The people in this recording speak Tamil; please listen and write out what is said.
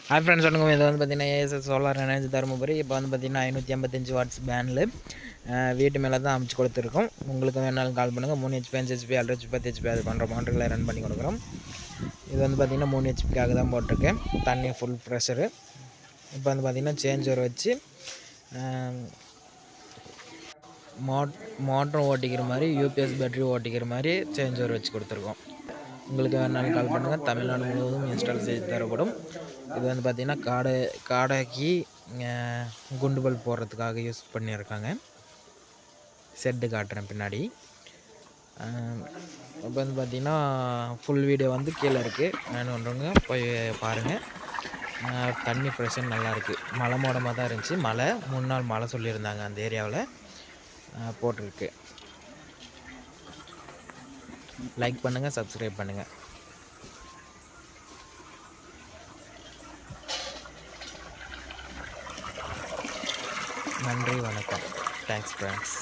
ஹாய் ஃப்ரெண்ட்ஸ், வணக்கம். இது வந்து பார்த்தீங்கன்னா ஏஎஸ்எஸ் சோலார் எனர்ஜி தருமபுரி. இப்போ வந்து பார்த்தீங்கன்னா 555 வாட்ஸ் பேனில் வீட்டு மேலே தான் அமைச்சு கொடுத்துருக்கோம். உங்களுக்கு வேணாலும் கால் பண்ணுங்கள். 3 ஹெச்பி 5 ஹெச்பி 6 ஹெச்பி 10 ஹெச்பி அது பண்ணுற மோட்டர்களை ரன் பண்ணி கொடுக்குறோம். இது வந்து பார்த்திங்கன்னா 3 ஹெச்பிக்காக தான் போட்டிருக்கேன். தண்ணி ஃபுல் ப்ரெஷரு. இப்போ வந்து பார்த்திங்கன்னா சேஞ்சர் வச்சு மோட்டரும் ஓட்டிக்கிற மாதிரி யூபிஎஸ் பேட்டரி ஓட்டிக்கிற மாதிரி சேஞ்சர் வச்சு கொடுத்துருக்கோம். உங்களுக்கு வேணாலும் கால் பண்ணுங்கள். தமிழ்நாடு முழுவதும் இன்ஸ்டால் செய்து தரப்படும். இது வந்து பார்த்திங்கன்னா காடைக்கு குண்டு பல்ப் போடுறதுக்காக யூஸ் பண்ணியிருக்காங்க. செட்டு காட்டுறேன் பின்னாடி. இப்போ வந்து பார்த்திங்கன்னா ஃபுல் வீடியோ வந்து கீழே இருக்குது, வேணுன்றவங்க போய் பாருங்கள். தண்ணி ப்ரெஷர் நல்லாயிருக்கு. மழை மோடமாக தான் இருந்துச்சு. 3 நாள் மழை சொல்லியிருந்தாங்க அந்த ஏரியாவில். போட்டிருக்கு. லைக் பண்ணுங்கள், சப்ஸ்கிரைப் பண்ணுங்கள். நன்றி, வணக்கம். Thanks friends.